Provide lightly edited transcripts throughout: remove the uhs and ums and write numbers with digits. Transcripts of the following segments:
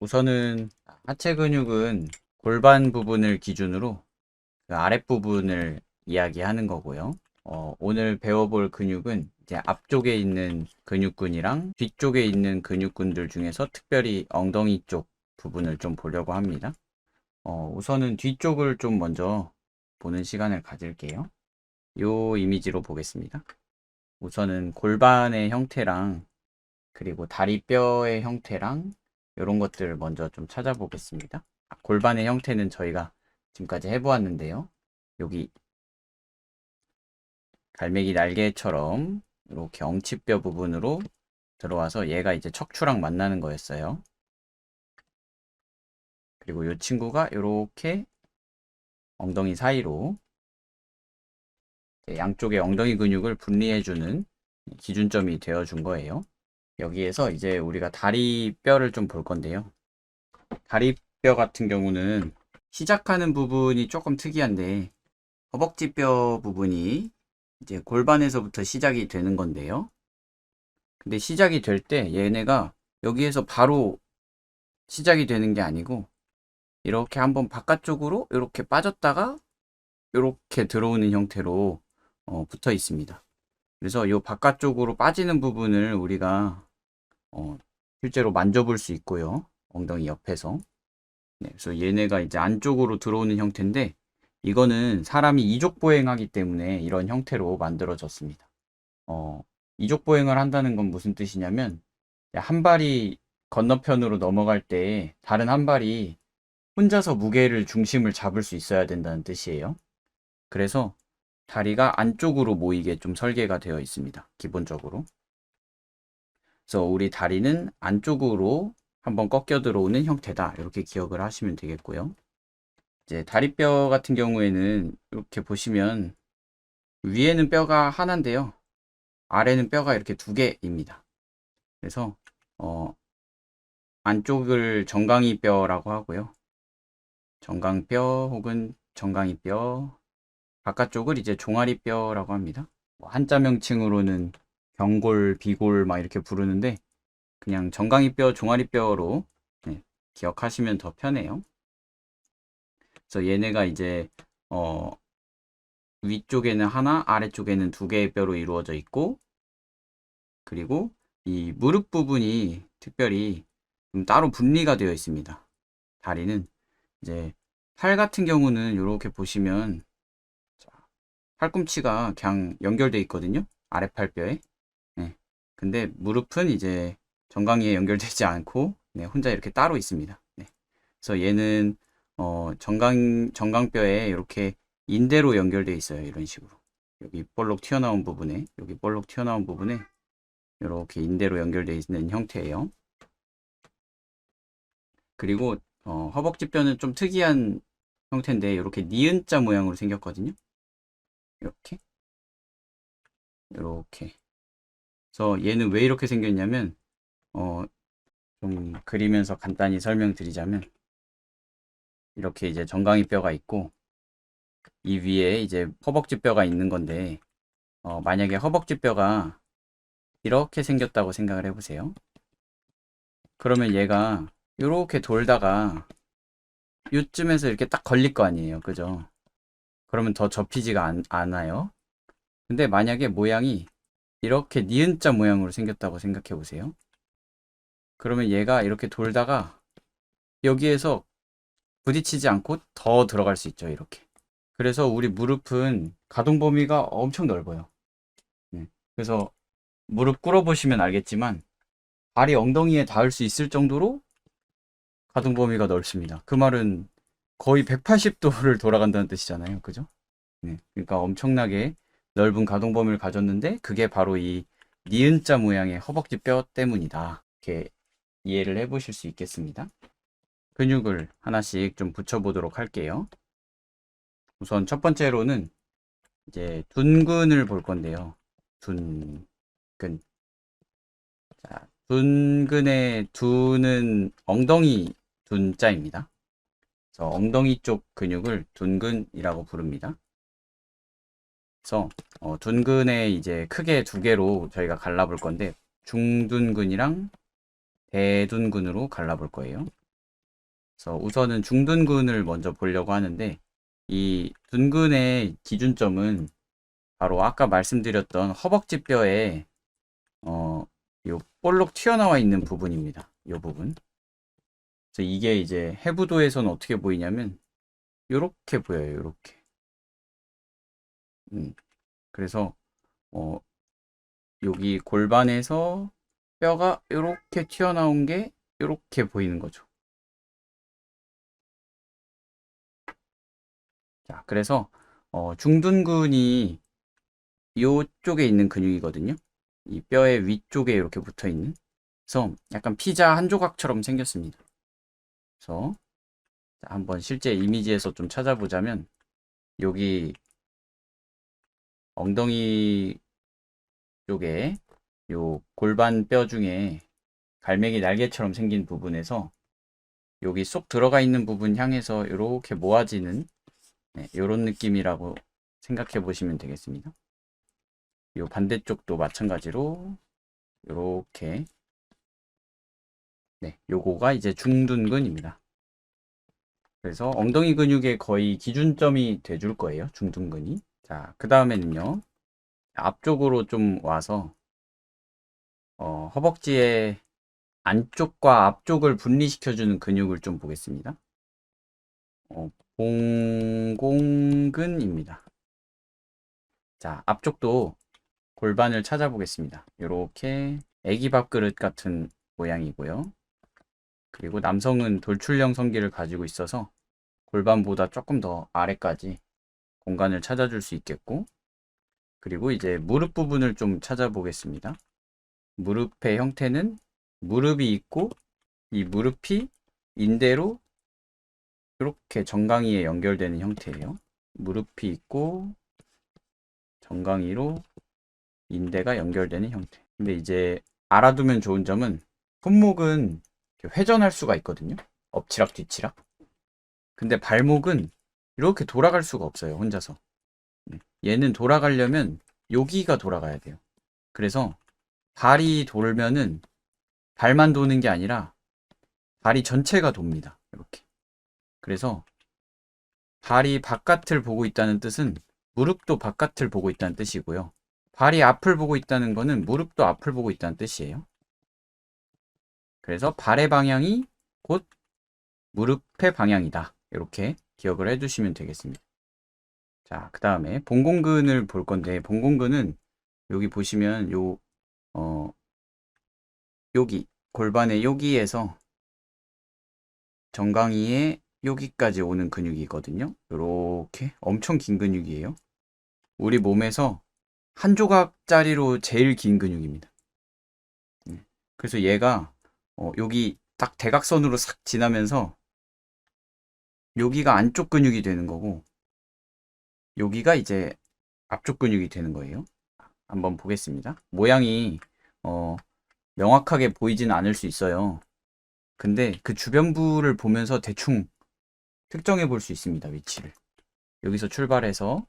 우선은 하체 근육은 골반 부분을 기준으로 그 아랫부분을 이야기하는 거고요. 오늘 배워볼 근육은 이제 앞쪽에 있는 근육군이랑 뒤쪽에 있는 근육군들 중에서 특별히 엉덩이 쪽 부분을 좀 보려고 합니다. 우선은 뒤쪽을 좀 먼저 보는 시간을 가질게요. 이 이미지로 보겠습니다. 우선은 골반의 형태랑 그리고 다리뼈의 형태랑 이런 것들을 먼저 좀 찾아보겠습니다. 골반의 형태는 저희가 지금까지 해보았는데요. 여기 갈매기 날개처럼 이렇게 엉치뼈 부분으로 들어와서 얘가 이제 척추랑 만나는 거였어요. 그리고 이 친구가 이렇게 엉덩이 사이로 양쪽의 엉덩이 근육을 분리해주는 기준점이 되어준 거예요. 여기에서 이제 우리가 다리뼈를 좀 볼 건데요. 다리뼈 같은 경우는 시작하는 부분이 조금 특이한데 허벅지뼈 부분이 이제 골반에서부터 시작이 되는 건데요. 근데 시작이 될 때 얘네가 여기에서 바로 시작이 되는 게 아니고 이렇게 한번 바깥쪽으로 이렇게 빠졌다가 이렇게 들어오는 형태로 붙어 있습니다. 그래서 이 바깥쪽으로 빠지는 부분을 우리가 실제로 만져볼 수 있고요. 엉덩이 옆에서. 네, 그래서 얘네가 이제 안쪽으로 들어오는 형태인데 이거는 사람이 이족 보행하기 때문에 이런 형태로 만들어졌습니다. 이족 보행을 한다는 건 무슨 뜻이냐면 한 발이 건너편으로 넘어갈 때 다른 한 발이 혼자서 무게를 중심을 잡을 수 있어야 된다는 뜻이에요. 그래서 다리가 안쪽으로 모이게 좀 설계가 되어 있습니다. 기본적으로. 그래서 우리 다리는 안쪽으로 한번 꺾여 들어오는 형태다. 이렇게 기억을 하시면 되겠고요. 이제 다리뼈 같은 경우에는 이렇게 보시면 위에는 뼈가 하나인데요. 아래는 뼈가 이렇게 두 개입니다. 그래서 안쪽을 정강이뼈라고 하고요. 정강뼈 혹은 정강이뼈, 바깥쪽을 이제 종아리뼈라고 합니다. 한자 명칭으로는 경골, 비골 막 이렇게 부르는데 그냥 정강이뼈, 종아리뼈로 기억하시면 더 편해요. 그래서 얘네가 이제 위쪽에는 하나, 아래쪽에는 두 개의 뼈로 이루어져 있고, 그리고 이 무릎 부분이 특별히 좀 따로 분리가 되어 있습니다. 다리는 이제 팔 같은 경우는 이렇게 보시면 팔꿈치가 그냥 연결되어 있거든요. 아랫팔뼈에. 네. 근데 무릎은 이제 정강이에 연결되지 않고 혼자 이렇게 따로 있습니다. 네. 그래서 얘는 정강뼈에 이렇게 인대로 연결되어 있어요. 이런 식으로. 여기 볼록 튀어나온 부분에, 여기 볼록 튀어나온 부분에 이렇게 인대로 연결되어 있는 형태예요. 그리고 허벅지뼈는 좀 특이한 형태인데 이렇게 니은자 모양으로 생겼거든요. 이렇게. 이렇게. 그래서 얘는 왜 이렇게 생겼냐면 좀 그리면서 간단히 설명드리자면 이렇게 이제 정강이 뼈가 있고 이 위에 이제 허벅지 뼈가 있는 건데 만약에 허벅지 뼈가 이렇게 생겼다고 생각을 해보세요. 그러면 얘가 이렇게 돌다가 이쯤에서 이렇게 딱 걸릴 거 아니에요. 그죠? 그러면 더 접히지가 않아요. 근데 만약에 모양이 이렇게 니은자 모양으로 생겼다고 생각해 보세요. 그러면 얘가 이렇게 돌다가 여기에서 부딪히지 않고 더 들어갈 수 있죠. 이렇게. 그래서 우리 무릎은 가동 범위가 엄청 넓어요. 네. 그래서 무릎 꿇어 보시면 알겠지만 발이 엉덩이에 닿을 수 있을 정도로 가동 범위가 넓습니다. 그 말은 거의 180도를 돌아간다는 뜻이잖아요. 그죠? 네. 그러니까 엄청나게 넓은 가동 범위를 가졌는데 그게 바로 이 니은자 모양의 허벅지 뼈 때문이다. 이렇게 이해를 해 보실 수 있겠습니다. 근육을 하나씩 좀 붙여보도록 할게요. 우선 첫 번째로는 이제 둔근을 볼 건데요. 둔근. 자, 둔근의 둔은 엉덩이 둔자입니다. 그래서 엉덩이 쪽 근육을 둔근이라고 부릅니다. 그래서 둔근에 이제 크게 두 개로 저희가 갈라볼 건데 중둔근이랑 대둔근으로 갈라볼 거예요. 그래서 우선은 중둔근을 먼저 보려고 하는데, 이 둔근의 기준점은 바로 아까 말씀드렸던 허벅지 뼈에 요 볼록 튀어나와 있는 부분입니다. 요 부분. 그래서 이게 이제 해부도에서는 어떻게 보이냐면 요렇게 보여요. 요렇게. 그래서 여기 골반에서 뼈가 요렇게 튀어나온 게 요렇게 보이는 거죠. 자, 그래서 중둔근이 요쪽에 있는 근육이거든요. 이 뼈의 위쪽에 이렇게 붙어 있는. 그래서 약간 피자 한 조각처럼 생겼습니다. 그래서 한번 실제 이미지에서 좀 찾아보자면 여기 엉덩이 쪽에 요 골반 뼈 중에 갈매기 날개처럼 생긴 부분에서 여기 쏙 들어가 있는 부분 향해서 이렇게 모아지는 이런 느낌이라고 생각해 보시면 되겠습니다. 요 반대쪽도 마찬가지로 이렇게 요거가 이제 중둔근입니다. 그래서 엉덩이 근육의 거의 기준점이 돼줄 거예요. 중둔근이. 자, 그 다음에는요. 앞쪽으로 좀 와서 허벅지의 안쪽과 앞쪽을 분리시켜주는 근육을 좀 보겠습니다. 봉공근입니다. 자, 앞쪽도 골반을 찾아보겠습니다. 이렇게 애기 밥그릇 같은 모양이고요. 그리고 남성은 돌출형 성기를 가지고 있어서 골반보다 조금 더 아래까지 공간을 찾아줄 수 있겠고, 그리고 이제 무릎 부분을 좀 찾아보겠습니다. 무릎의 형태는 무릎이 있고 이 무릎이 인대로 이렇게 정강이에 연결되는 형태예요. 무릎이 있고 정강이로 인대가 연결되는 형태. 근데 이제 알아두면 좋은 점은 손목은 회전할 수가 있거든요. 엎치락 뒤치락. 근데 발목은 이렇게 돌아갈 수가 없어요. 혼자서. 얘는 돌아가려면 여기가 돌아가야 돼요. 그래서 발이 돌면은 발만 도는 게 아니라 발이 전체가 돕니다. 이렇게. 그래서 발이 바깥을 보고 있다는 뜻은 무릎도 바깥을 보고 있다는 뜻이고요. 발이 앞을 보고 있다는 거는 무릎도 앞을 보고 있다는 뜻이에요. 그래서 발의 방향이 곧 무릎의 방향이다. 이렇게 기억을 해두시면 되겠습니다. 자, 그 다음에 봉공근을 볼 건데, 봉공근은 여기 보시면 여기 골반의 여기에서 정강이의 여기까지 오는 근육이거든요. 이렇게 엄청 긴 근육이에요. 우리 몸에서 한 조각짜리로 제일 긴 근육입니다. 그래서 얘가 여기 딱 대각선으로 싹 지나면서 여기가 안쪽 근육이 되는 거고 여기가 이제 앞쪽 근육이 되는 거예요. 한번 보겠습니다. 모양이 명확하게 보이지는 않을 수 있어요. 근데 그 주변부를 보면서 대충 특정해 볼 수 있습니다. 위치를. 여기서 출발해서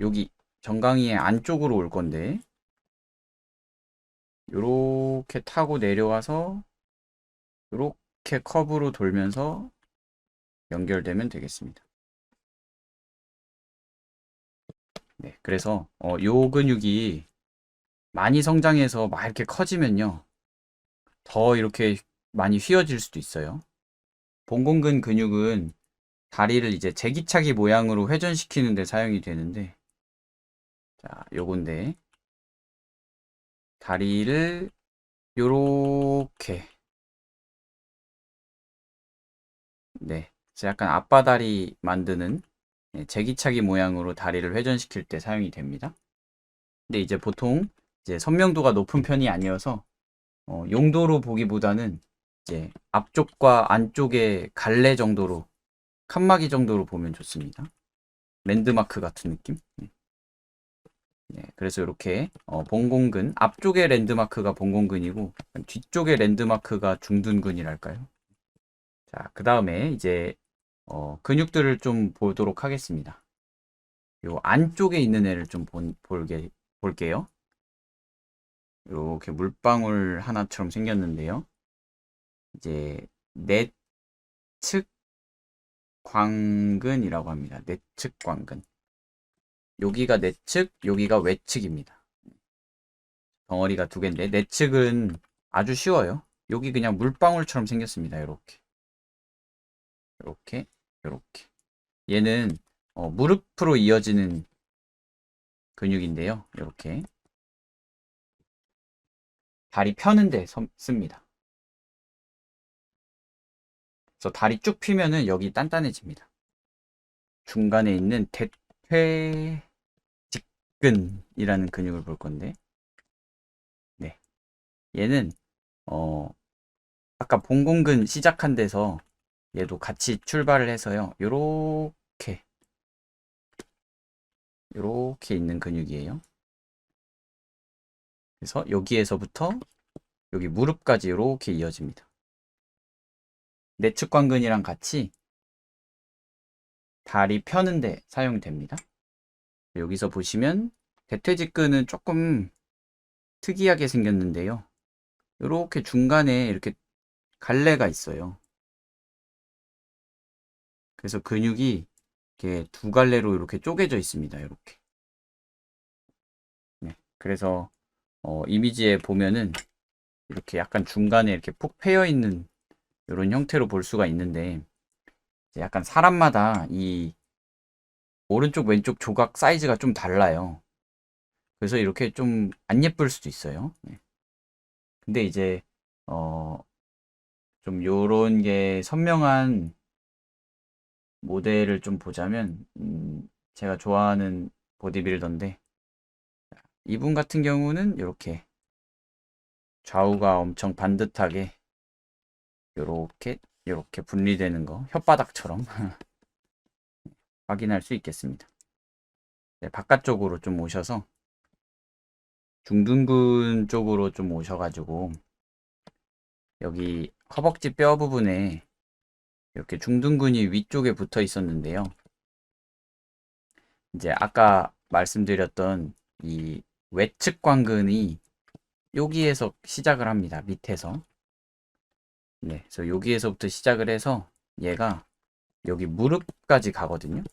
여기 정강이의 안쪽으로 올 건데 요렇게 타고 내려와서 요렇게 커브로 돌면서 연결되면 되겠습니다. 네, 그래서 요 근육이 많이 성장해서 막 이렇게 커지면요 더 이렇게 많이 휘어질 수도 있어요. 봉공근 근육은 다리를 이제 제기차기 모양으로 회전시키는 데 사용이 되는데, 자, 요건데 다리를 요렇게, 네, 그래서 약간 앞바다리 만드는 제기차기 모양으로 다리를 회전시킬 때 사용이 됩니다. 근데 이제 보통 이제 선명도가 높은 편이 아니어서 용도로 보기보다는 이제 앞쪽과 안쪽의 갈래 정도로, 칸막이 정도로 보면 좋습니다. 랜드마크 같은 느낌? 네, 그래서 이렇게 봉공근, 앞쪽의 랜드마크가 봉공근이고 뒤쪽의 랜드마크가 중둔근이랄까요? 자, 그 다음에 이제 근육들을 좀 보도록 하겠습니다. 요 안쪽에 있는 애를 좀 볼게요. 이렇게 물방울 하나처럼 생겼는데요. 이제 넷 내측 광근이라고 합니다. 내측 광근. 여기가 내측, 여기가 외측입니다. 덩어리가 두 개인데 내측은 아주 쉬워요. 여기 그냥 물방울처럼 생겼습니다. 이렇게, 이렇게, 이렇게. 얘는 무릎으로 이어지는 근육인데요. 이렇게 다리 펴는데 씁니다. 그래서 다리 쭉 펴면은 여기 단단해집니다. 중간에 있는 대퇴직근이라는 근육을 볼 건데, 네, 얘는 아까 봉공근 시작한 데서 얘도 같이 출발을 해서요. 요렇게 있는 근육이에요. 그래서 여기에서부터 여기 무릎까지 이렇게 이어집니다. 내측광근이랑 같이 다리 펴는데 사용됩니다. 여기서 보시면 대퇴직근은 조금 특이하게 생겼는데요. 이렇게 중간에 이렇게 갈래가 있어요. 그래서 근육이 이렇게 두 갈래로 이렇게 쪼개져 있습니다. 이렇게. 네. 그래서 이미지에 보면은 이렇게 약간 중간에 이렇게 푹 패여 있는 이런 형태로 볼 수가 있는데, 약간 사람마다 이 오른쪽 왼쪽 조각 사이즈가 좀 달라요. 그래서 이렇게 좀 안 예쁠 수도 있어요. 네. 근데 이제 좀 요런 게 선명한 모델을 좀 보자면, 제가 좋아하는 보디빌더인데, 이분 같은 경우는 이렇게 좌우가 엄청 반듯하게 요렇게 분리되는 거, 혓바닥처럼 확인할 수 있겠습니다. 네, 바깥쪽으로 좀 오셔서 중둔근 쪽으로 좀 오셔가지고 여기 허벅지 뼈 부분에 이렇게 중둔근이 위쪽에 붙어 있었는데요. 이제 아까 말씀드렸던 이 외측 광근이 여기에서 시작을 합니다. 밑에서. 네, 그래서 여기에서부터 시작을 해서 얘가 여기 무릎까지 가거든요.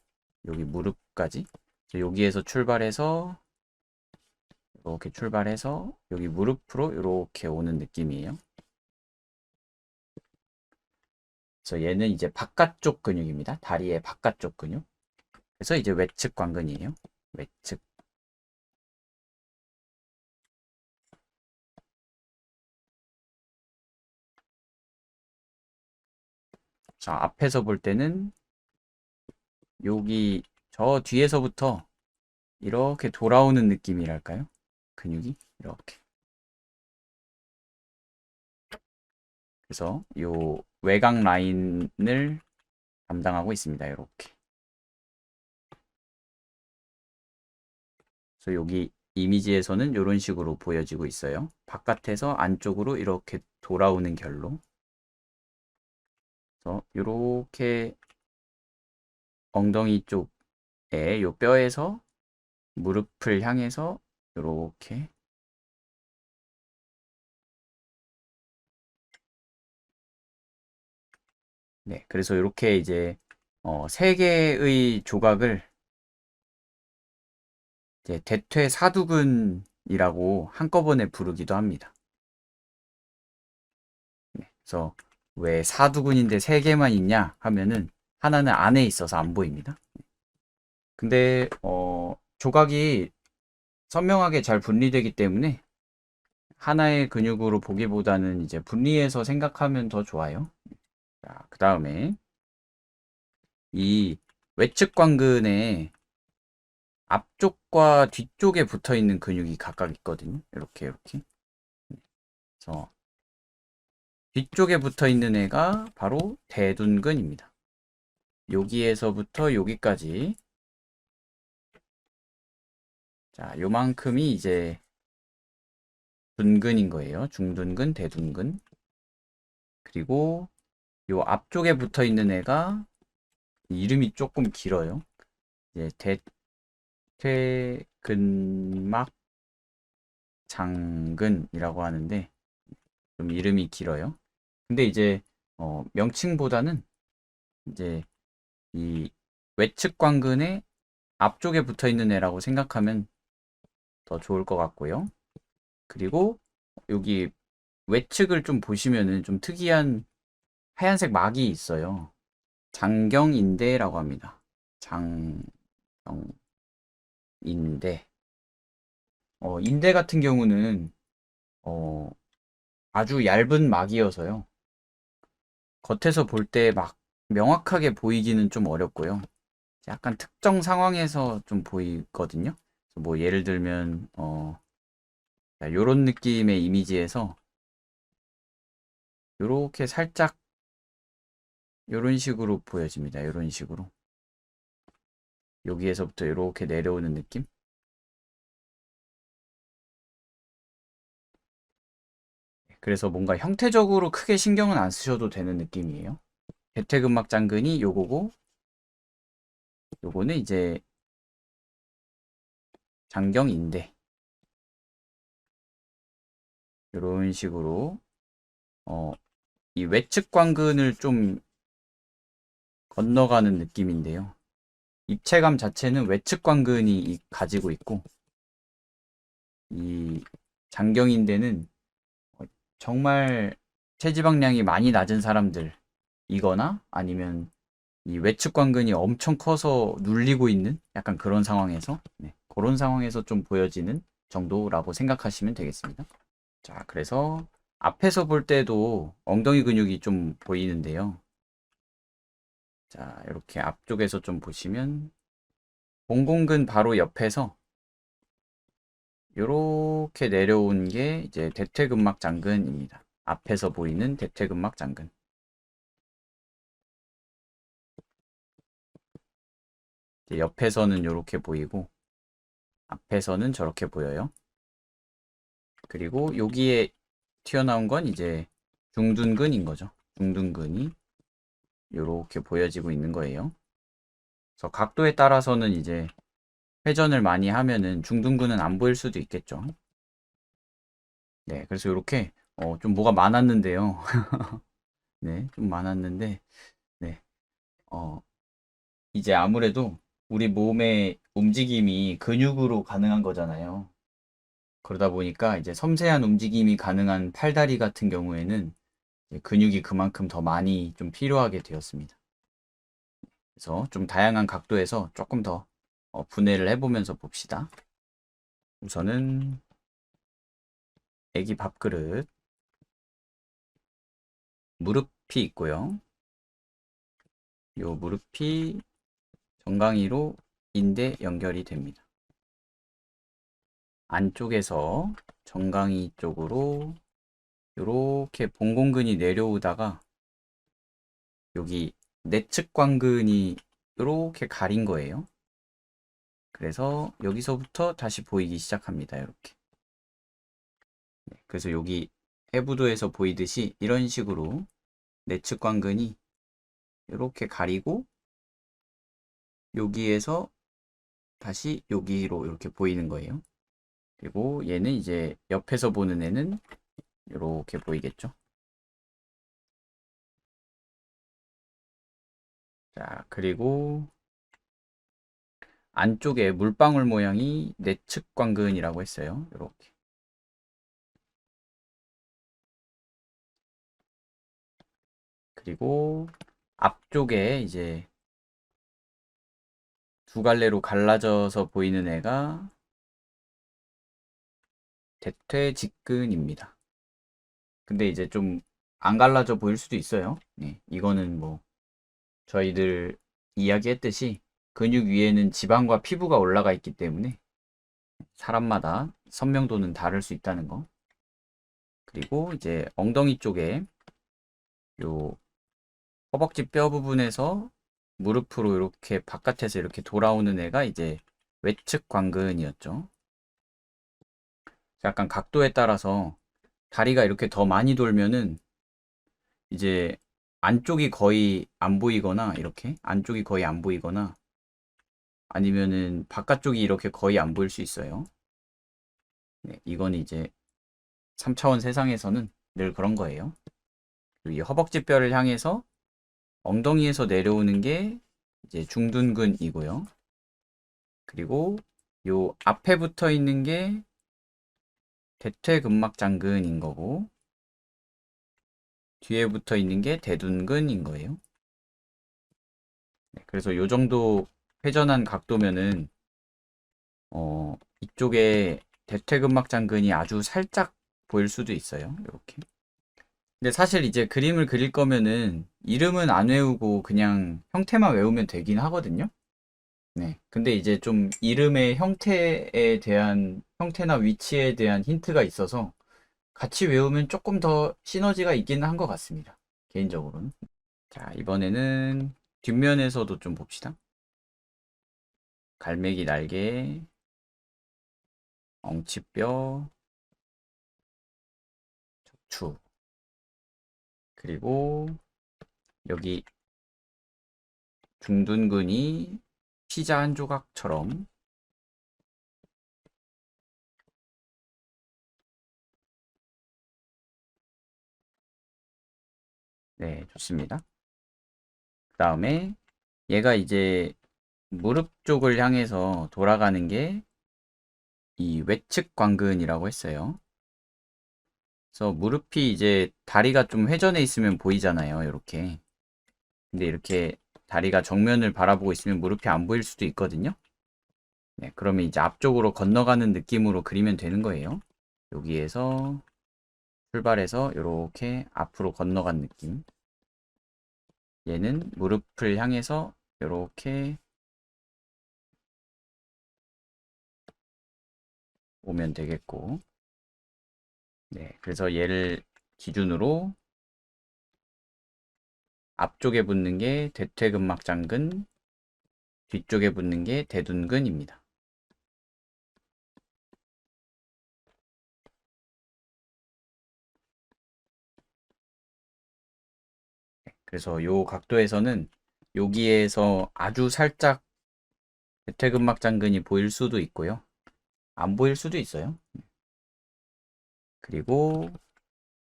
여기 무릎까지. 여기에서 출발해서 이렇게 출발해서 여기 무릎으로 이렇게 오는 느낌이에요. 그래서 얘는 이제 바깥쪽 근육입니다. 다리의 바깥쪽 근육. 그래서 이제 외측 광근이에요. 외측. 자, 앞에서 볼 때는 여기 저 뒤에서부터 이렇게 돌아오는 느낌이랄까요? 근육이 이렇게. 그래서 요 외곽 라인을 담당하고 있습니다. 이렇게. 그래서 여기 이미지에서는 이런 식으로 보여지고 있어요. 바깥에서 안쪽으로 이렇게 돌아오는 결로. 그래서 이렇게 엉덩이 쪽에 요 뼈에서 무릎을 향해서 이렇게, 네, 그래서 이렇게 이제 세 개의 조각을 이제 대퇴사두근이라고 한꺼번에 부르기도 합니다. 네, 그래서 왜 사두근인데 세 개만 있냐 하면은 하나는 안에 있어서 안 보입니다. 근데 조각이 선명하게 잘 분리되기 때문에 하나의 근육으로 보기보다는 이제 분리해서 생각하면 더 좋아요. 자, 그 다음에 이 외측 광근에 앞쪽과 뒤쪽에 붙어 있는 근육이 각각 있거든요. 이렇게. 그래서 뒤쪽에 붙어 있는 애가 바로 대둔근입니다. 여기에서부터 여기까지. 자, 요만큼이 이제 둔근인 거예요. 중둔근, 대둔근. 그리고 요 앞쪽에 붙어 있는 애가 이름이 조금 길어요. 이제 대퇴근막 장근이라고 하는데 좀 이름이 길어요. 근데 이제 명칭보다는 이제 이 외측 관근의 앞쪽에 붙어 있는 애라고 생각하면 더 좋을 것 같고요. 그리고 여기 외측을 좀 보시면은 좀 특이한 하얀색 막이 있어요. 장경인대라고 합니다. 장경인대. 인대 같은 경우는 어, 아주 얇은 막이어서요. 겉에서 볼 때 막 명확하게 보이기는 좀 어렵고요. 약간 특정 상황에서 좀 보이거든요. 뭐 예를 들면 요런 느낌의 이미지에서 요렇게 살짝 요런 식으로 보여집니다. 요런 식으로. 여기에서부터 이렇게 내려오는 느낌? 그래서 뭔가 형태적으로 크게 신경은 안 쓰셔도 되는 느낌이에요. 대퇴근막 장근이 요거고, 요거는 이제 장경인데, 이런 식으로 어, 이 외측 관근을 좀 건너가는 느낌인데요. 입체감 자체는 외측 관근이 가지고 있고, 이 장경인대는 정말 체지방량이 많이 낮은 사람들이거나 아니면 이 외측 관근이 엄청 커서 눌리고 있는 약간 그런 상황에서 그런 상황에서 좀 보여지는 정도라고 생각하시면 되겠습니다. 자, 그래서 앞에서 볼 때도 엉덩이 근육이 좀 보이는데요. 자, 이렇게 앞쪽에서 좀 보시면 봉공근 바로 옆에서 이렇게 내려온 게 이제 대퇴근막 장근입니다. 앞에서 보이는 대퇴근막 장근. 옆에서는 이렇게 보이고 앞에서는 저렇게 보여요. 그리고 여기에 튀어나온 건 이제 중둔근인 거죠. 중둔근이 이렇게 보여지고 있는 거예요. 그래서 각도에 따라서는 이제 회전을 많이 하면은 중둔근은 안 보일 수도 있겠죠. 네, 그래서 이렇게 좀 뭐가 많았는데요. 네, 좀 많았는데, 네, 어, 이제 아무래도 우리 몸의 움직임이 근육으로 가능한 거잖아요. 그러다 보니까 이제 섬세한 움직임이 가능한 팔다리 같은 경우에는 근육이 그만큼 더 많이 좀 필요하게 되었습니다. 그래서 좀 다양한 각도에서 조금 더 분해를 해보면서 봅시다. 우선은 애기 밥그릇, 무릎이 있고요. 요 무릎이 정강이로 인대 연결이 됩니다. 안쪽에서 정강이 쪽으로 이렇게 봉공근이 내려오다가 여기 내측 관근이 이렇게 가린 거예요. 그래서 여기서부터 다시 보이기 시작합니다. 이렇게. 그래서 여기 해부도에서 보이듯이 이런 식으로 내측 관근이 이렇게 가리고 여기에서 다시 여기로 이렇게 보이는 거예요. 그리고 얘는 이제 옆에서 보는 애는 이렇게 보이겠죠. 자, 그리고 안쪽에 물방울 모양이 내측 관근이라고 했어요. 이렇게. 그리고 앞쪽에 이제 두 갈래로 갈라져서 보이는 애가 대퇴직근입니다. 근데 이제 좀 안 갈라져 보일 수도 있어요. 네, 이거는 뭐 저희들 이야기했듯이 근육 위에는 지방과 피부가 올라가 있기 때문에 사람마다 선명도는 다를 수 있다는 거. 그리고 이제 엉덩이 쪽에 요 허벅지 뼈 부분에서 무릎으로 이렇게 바깥에서 이렇게 돌아오는 애가 이제 외측 관근이었죠. 약간 각도에 따라서 다리가 이렇게 더 많이 돌면은 이제 안쪽이 거의 안 보이거나 이렇게 안쪽이 거의 안 보이거나 아니면은 바깥쪽이 이렇게 거의 안 보일 수 있어요. 네, 이건 이제 3차원 세상에서는 늘 그런 거예요. 이 허벅지 뼈를 향해서 엉덩이에서 내려오는 게 이제 중둔근이고요. 그리고 요 앞에 붙어 있는 게 대퇴근막장근인 거고, 뒤에 붙어 있는 게 대둔근인 거예요. 네, 그래서 요 정도 회전한 각도면은 이쪽에 대퇴근막장근이 아주 살짝 보일 수도 있어요. 이렇게. 근데 사실 이제 그림을 그릴 거면은 이름은 안 외우고 그냥 형태만 외우면 되긴 하거든요. 네. 근데 이제 좀 이름의 형태에 대한, 형태나 위치에 대한 힌트가 있어서 같이 외우면 조금 더 시너지가 있기는 한 것 같습니다. 개인적으로는. 자, 이번에는 뒷면에서도 좀 봅시다. 갈매기 날개, 엉치뼈, 척추. 그리고 여기 중둔근이 피자 한 조각처럼. 네, 좋습니다. 그 다음에 얘가 이제 무릎 쪽을 향해서 돌아가는 게 이 외측 광근이라고 했어요. 그래서 무릎이 이제 다리가 좀 회전해 있으면 보이잖아요. 이렇게. 근데 이렇게 다리가 정면을 바라보고 있으면 무릎이 안 보일 수도 있거든요. 네, 그러면 이제 앞쪽으로 건너가는 느낌으로 그리면 되는 거예요. 여기에서 출발해서 이렇게 앞으로 건너간 느낌. 얘는 무릎을 향해서 이렇게 오면 되겠고. 네, 그래서 얘를 기준으로 앞쪽에 붙는 게 대퇴근막장근, 뒤쪽에 붙는 게 대둔근입니다. 그래서 요 각도에서는 여기에서 아주 살짝 대퇴근막장근이 보일 수도 있고요. 안 보일 수도 있어요. 그리고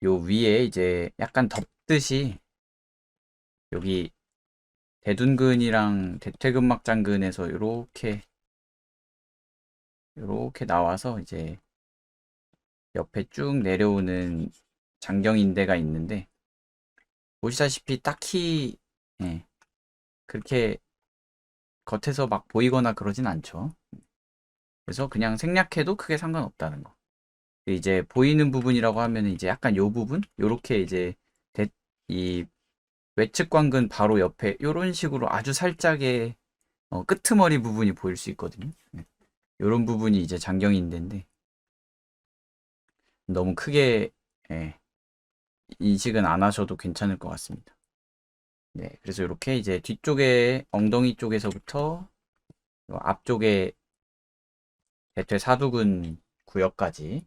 요 위에 이제 약간 덮듯이 여기 대둔근이랑 대퇴근막장근에서 요렇게 나와서 이제 옆에 쭉 내려오는 장경인대가 있는데 보시다시피 딱히 예, 그렇게 겉에서 막 보이거나 그러진 않죠. 그래서 그냥 생략해도 크게 상관없다는 거. 이제 보이는 부분이라고 하면 이제 약간 요 부분, 요렇게 이제 이 외측 광근 바로 옆에 요런 식으로 아주 살짝의 끄트머리 부분이 보일 수 있거든요. 네. 요런 부분이 이제 장경인대인데 너무 크게 예, 인식은 안 하셔도 괜찮을 것 같습니다. 네, 그래서 이렇게 이제 뒤쪽에 엉덩이 쪽에서부터 앞쪽에 대퇴사두근 구역까지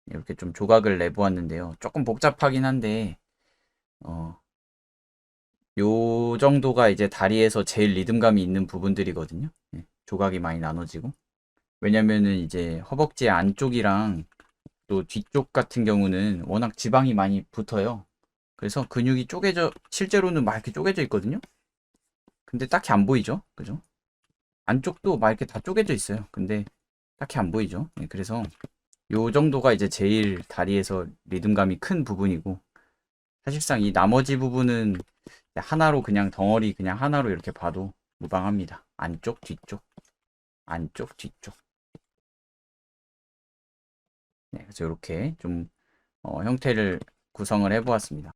이렇게 좀 조각을 내보았는데요. 조금 복잡하긴 한데 어, 요 정도가 이제 다리에서 제일 리듬감이 있는 부분들이거든요. 네, 조각이 많이 나눠지고. 왜냐면은 이제 허벅지 안쪽이랑 또 뒤쪽 같은 경우는 워낙 지방이 많이 붙어요. 그래서 근육이 실제로는 막 이렇게 쪼개져 있거든요. 근데 딱히 안 보이죠. 그죠? 안쪽도 막 이렇게 다 쪼개져 있어요. 근데 딱히 안 보이죠. 네, 그래서 요 정도가 이제 제일 다리에서 리듬감이 큰 부분이고, 사실상 이 나머지 부분은 하나로 그냥 덩어리 그냥 하나로 이렇게 봐도 무방합니다. 안쪽, 뒤쪽, 안쪽, 뒤쪽. 네, 그래서 이렇게 좀 형태를 구성을 해보았습니다.